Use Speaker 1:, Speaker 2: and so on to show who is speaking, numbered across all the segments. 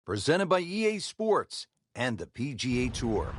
Speaker 1: Presented by EA Sports and the PGA Tour.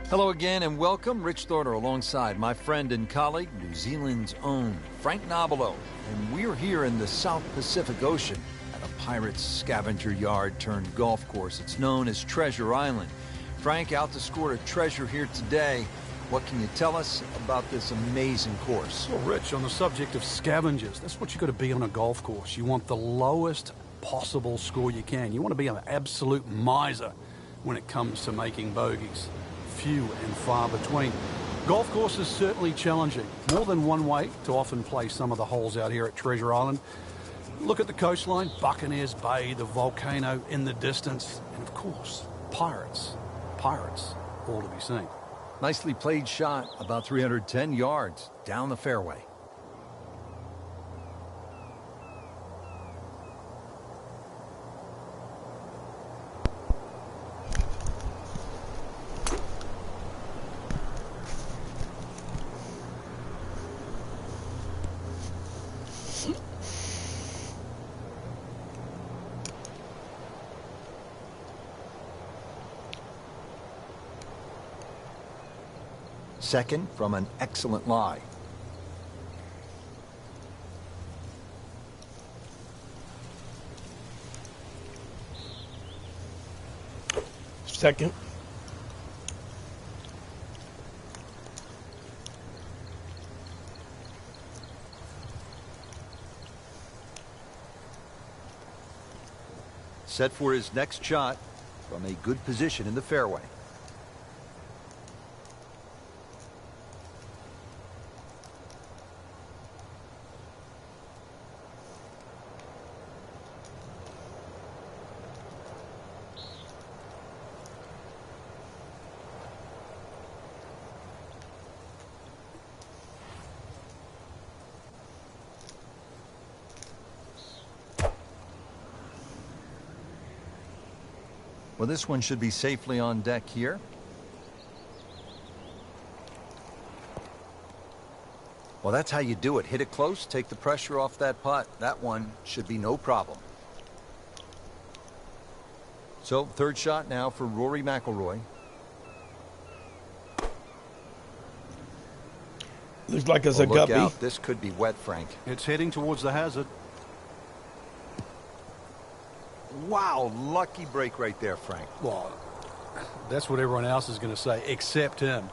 Speaker 1: Hello again and welcome. Rich Thorner alongside my friend and colleague, New Zealand's own Frank Nobilo. And we're here in the South Pacific Ocean at a pirate's scavenger yard turned golf course. It's known as Treasure Island. Frank, out to score a treasure here today. What can you tell us about this amazing course?
Speaker 2: Well, Rich, on the subject of scavengers, that's what you've got to be on a golf course. You want the lowest possible score you can. You want to be an absolute miser when it comes to making bogeys. Few and far between. Golf course is certainly challenging. More than one way to often play some of the holes out here at Treasure Island. Look at the coastline, Buccaneers Bay, the volcano in the distance, and of course, pirates. Pirates, all to be seen.
Speaker 1: Nicely played shot, about 310 yards down the fairway. Second from an excellent lie.
Speaker 3: Second.
Speaker 1: Set for his next shot from a good position in the fairway. Well, this one should be safely on deck here. Well, that's how you do it. Hit it close, take the pressure off that putt. That one should be no problem. So, third shot now for Rory McIlroy.
Speaker 3: Looks like it's a
Speaker 1: look
Speaker 3: guppy.
Speaker 1: Out. This could be wet, Frank.
Speaker 2: It's heading towards the hazard.
Speaker 1: Wow, lucky break right there, Frank.
Speaker 2: Well, that's what everyone else is going to say, except him.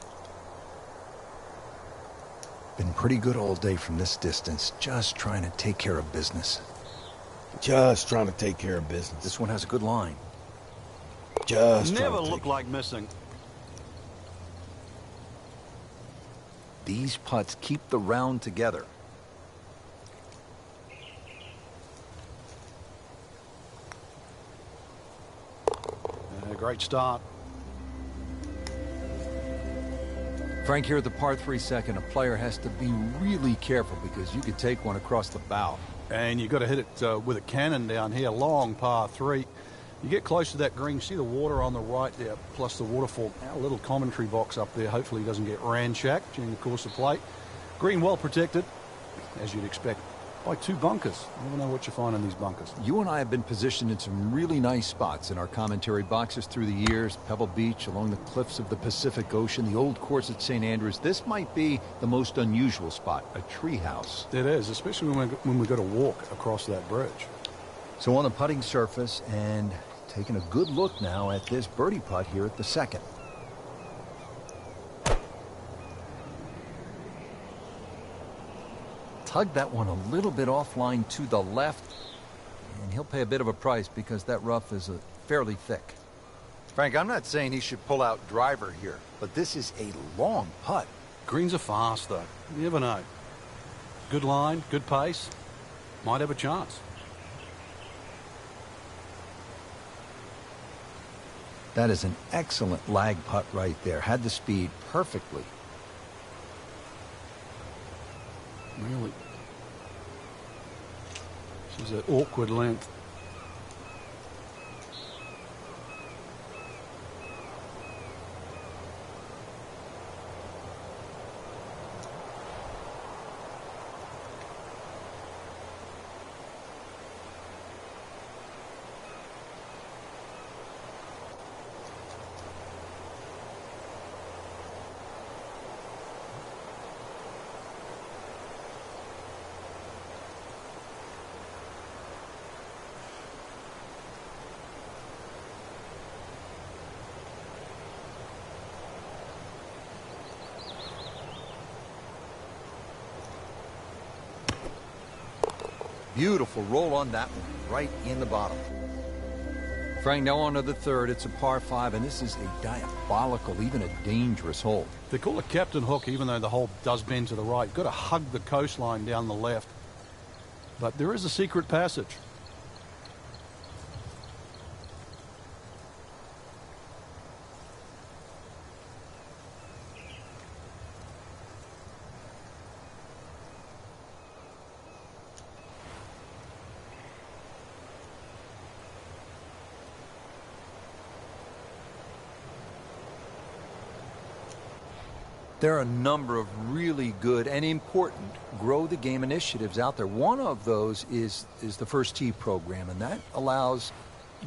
Speaker 1: Been pretty good all day from this distance, just trying to take care of business.
Speaker 3: Just trying to take care of business.
Speaker 1: This one has a good line.
Speaker 3: Just
Speaker 2: never look like missing.
Speaker 1: These putts keep the round together.
Speaker 2: Great start.
Speaker 1: Frank, here at the par 3 second, a player has to be really careful because you could take one across the bow.
Speaker 2: And you've got to hit it with a cannon down here, long par 3. You get close to that green, see the water on the right there, plus the waterfall. Our little commentary box up there, hopefully doesn't get ransacked during the course of play. Green well protected, as you'd expect, by 2 bunkers. You never know what you find in these bunkers.
Speaker 1: You and I have been positioned in some really nice spots in our commentary boxes through the years. Pebble Beach, along the cliffs of the Pacific Ocean, the old course at St. Andrews. This might be the most unusual spot, a treehouse.
Speaker 2: It is, especially when we got to walk across that bridge.
Speaker 1: So on the putting surface, and taking a good look now at this birdie putt here at the second. Tugged that one a little bit offline to the left, and he'll pay a bit of a price because that rough is fairly thick. Frank, I'm not saying he should pull out driver here, but this is a long putt.
Speaker 2: Greens are fast, though. You never know. Good line, good pace. Might have a chance.
Speaker 1: That is an excellent lag putt right there. Had the speed perfectly.
Speaker 2: Really. This is an awkward length.
Speaker 1: Beautiful roll on that one, right in the bottom. Frank, now on to the third. It's a par 5, and this is a diabolical, even a dangerous hole.
Speaker 2: They call it captain hook, even though the hole does bend to the right. You've got to hug the coastline down the left. But there is a secret passage.
Speaker 1: There are a number of really good and important grow the game initiatives out there. One of those is the First Tee program, and that allows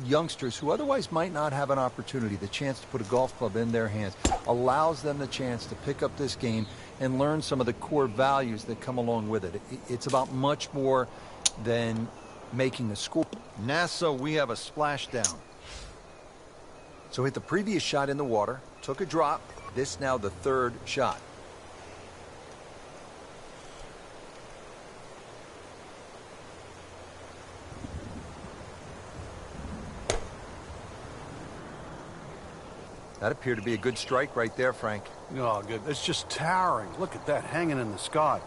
Speaker 1: youngsters who otherwise might not have an opportunity, the chance to put a golf club in their hands, allows them the chance to pick up this game and learn some of the core values that come along with it. It's about much more than making a score. NASA, we have a splashdown. So hit the previous shot in the water, took a drop. This now the third shot. That appeared to be a good strike right there, Frank.
Speaker 2: Oh, good. It's just towering. Look at that hanging in the sky.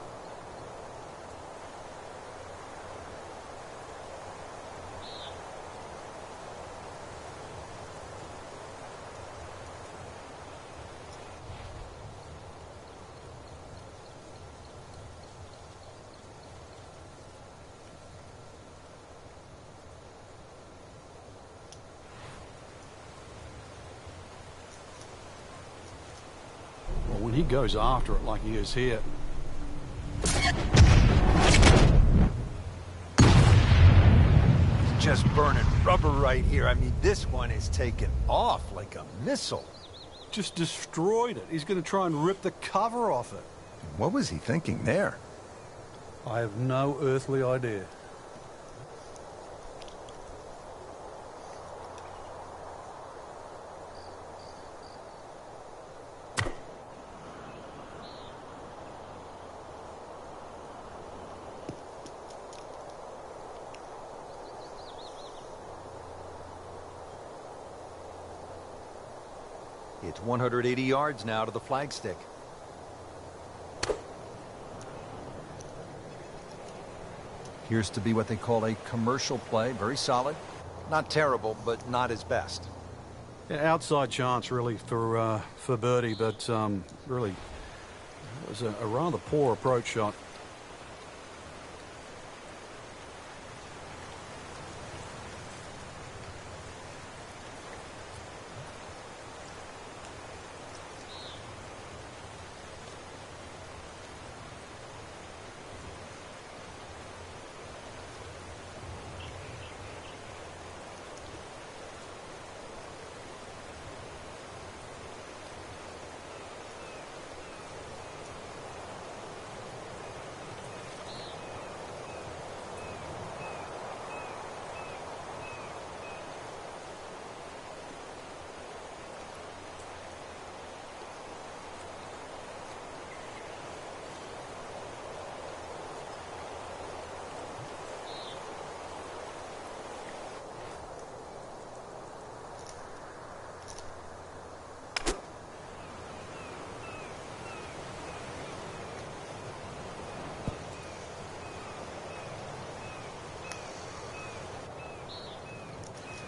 Speaker 2: When he goes after it like he is here.
Speaker 1: It's just burning rubber right here. I mean, this one is taken off like a missile.
Speaker 2: Just destroyed it. He's going to try and rip the cover off it.
Speaker 1: What was he thinking there?
Speaker 2: I have no earthly idea.
Speaker 1: It's 180 yards now to the flagstick. Appears to be what they call a commercial play. Very solid. Not terrible, but not his best.
Speaker 2: Yeah, outside chance, really, for birdie, but really, it was a rather poor approach shot.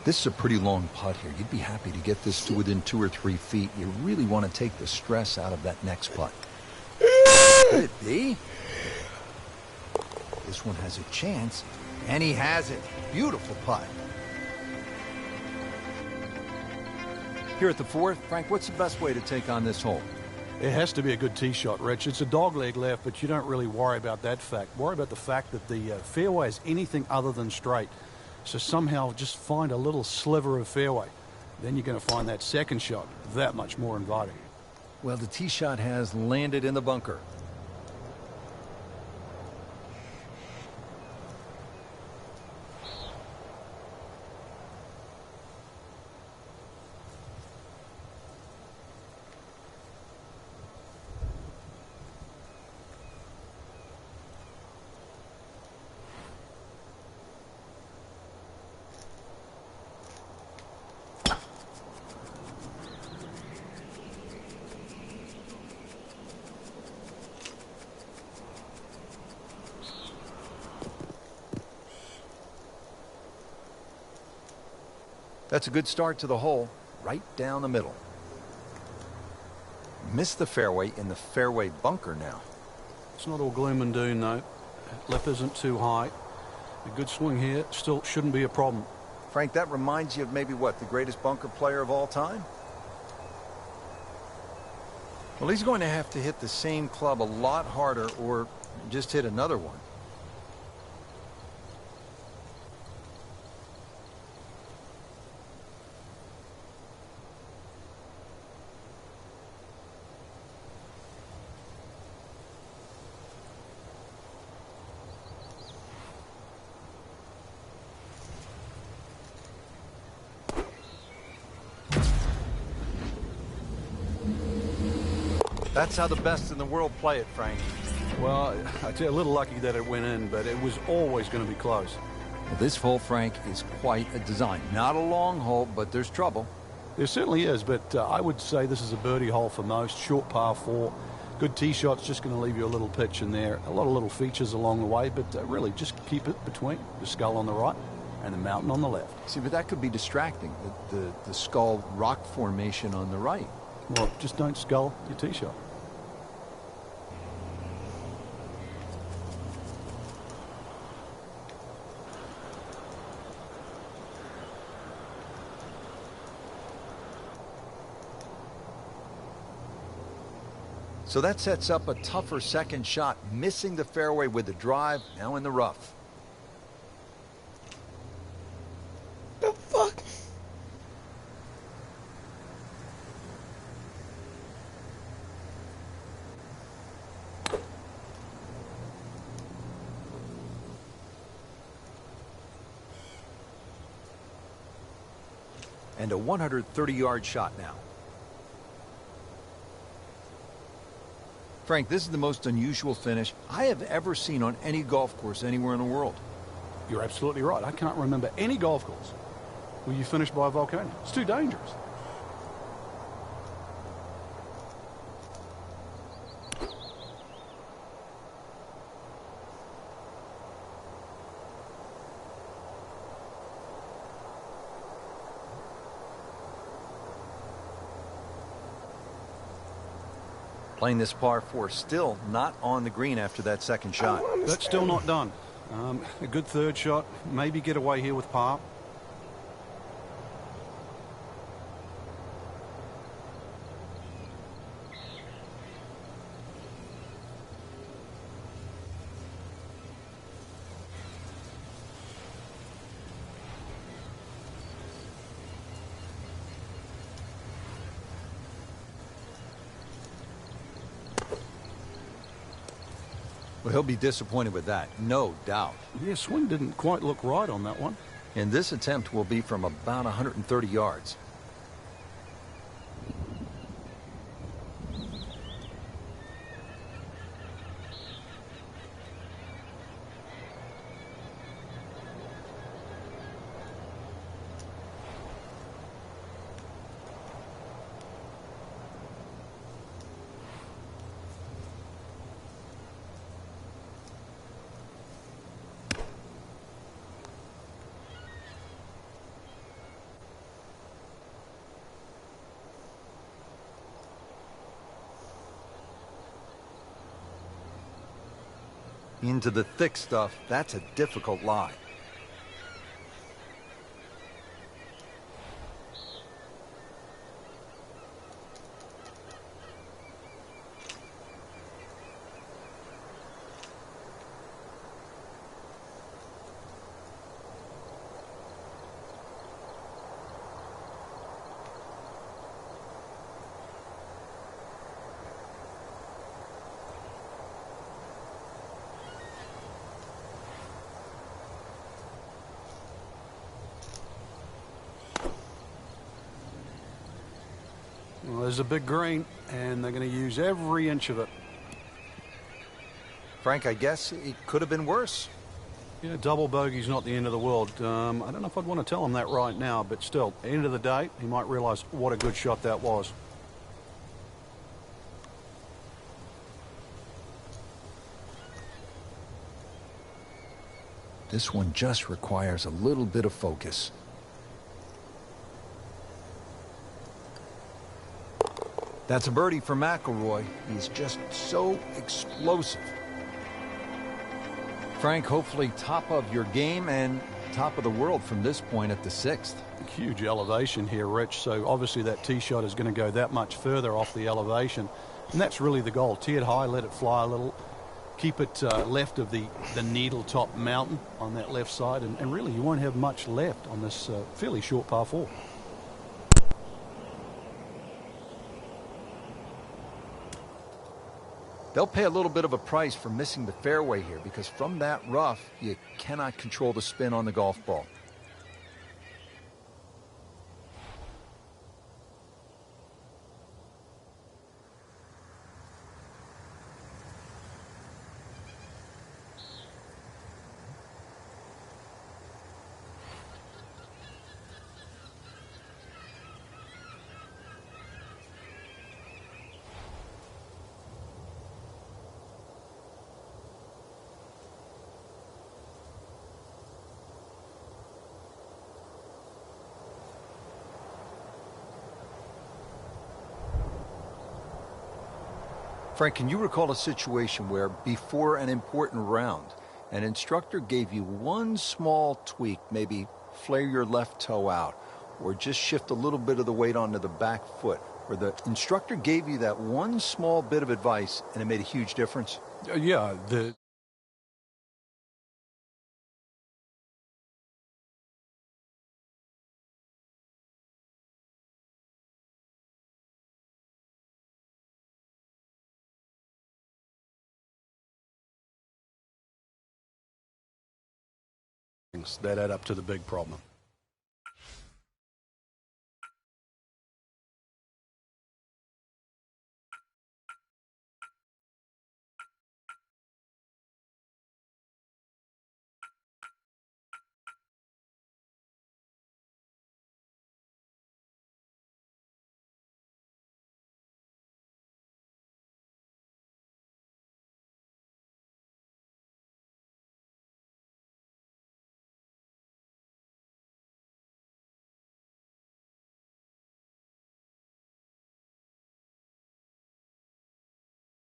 Speaker 1: This is a pretty long putt here. You'd be happy to get this to within 2 or 3 feet. You really want to take the stress out of that next putt. Could it be? This one has a chance, and he has it. Beautiful putt. Here at the fourth, Frank, what's the best way to take on this hole?
Speaker 2: It has to be a good tee shot, Rich. It's a dogleg left, but you don't really worry about that fact. Worry about the fact that the fairway is anything other than straight. So somehow just find a little sliver of fairway. Then you're going to find that second shot that much more inviting.
Speaker 1: Well, the tee shot has landed in the bunker. That's a good start to the hole, right down the middle. Missed the fairway in the fairway bunker now.
Speaker 2: It's not all gloom and doom, though. Left isn't too high. A good swing here still shouldn't be a problem.
Speaker 1: Frank, that reminds you of maybe what, the greatest bunker player of all time? Well, he's going to have to hit the same club a lot harder or just hit another one. That's how the best in the world play it, Frank.
Speaker 2: Well, I tell you, a little lucky that it went in, but it was always going to be close.
Speaker 1: Well, this hole, Frank, is quite a design. Not a long hole, but there's trouble.
Speaker 2: There certainly is, but I would say this is a birdie hole for most. Short par 4. Good tee shot's just going to leave you a little pitch in there. A lot of little features along the way, but really just keep it between the skull on the right and the mountain on the left.
Speaker 1: See, but that could be distracting, the skull rock formation on the right.
Speaker 2: Well, just don't skull your tee shot.
Speaker 1: So that sets up a tougher second shot, missing the fairway with the drive, now in the rough.
Speaker 3: The fuck?
Speaker 1: And a 130-yard shot now. Frank, this is the most unusual finish I have ever seen on any golf course anywhere in the world.
Speaker 2: You're absolutely right. I can't remember any golf course where you finish by a volcano. It's too dangerous.
Speaker 1: Playing this par 4, still not on the green after that second shot.
Speaker 2: That's still not done. A good third shot. Maybe get away here with par.
Speaker 1: Well, he'll be disappointed with that, no doubt.
Speaker 2: Yeah, swing didn't quite look right on that one.
Speaker 1: And this attempt will be from about 130 yards. Into the thick stuff, that's a difficult lie.
Speaker 2: Well, there's a big green, and they're going to use every inch of it.
Speaker 1: Frank, I guess it could have been worse.
Speaker 2: Yeah, double bogey's not the end of the world. I don't know if I'd want to tell him that right now, but still, end of the day, he might realize what a good shot that was.
Speaker 1: This one just requires a little bit of focus. That's a birdie for McIlroy. He's just so explosive. Frank, hopefully top of your game and top of the world from this point at the 6th.
Speaker 2: Huge elevation here, Rich, so obviously that tee shot is going to go that much further off the elevation. And that's really the goal. Tee it high, let it fly a little. Keep it left of the needle top mountain on that left side. And really, you won't have much left on this fairly short par 4.
Speaker 1: They'll pay a little bit of a price for missing the fairway here, because from that rough, you cannot control the spin on the golf ball. Frank, can you recall a situation where before an important round, an instructor gave you one small tweak, maybe flare your left toe out, or just shift a little bit of the weight onto the back foot, where the instructor gave you that one small bit of advice and it made a huge difference?
Speaker 2: Yeah, that add up to the big problem.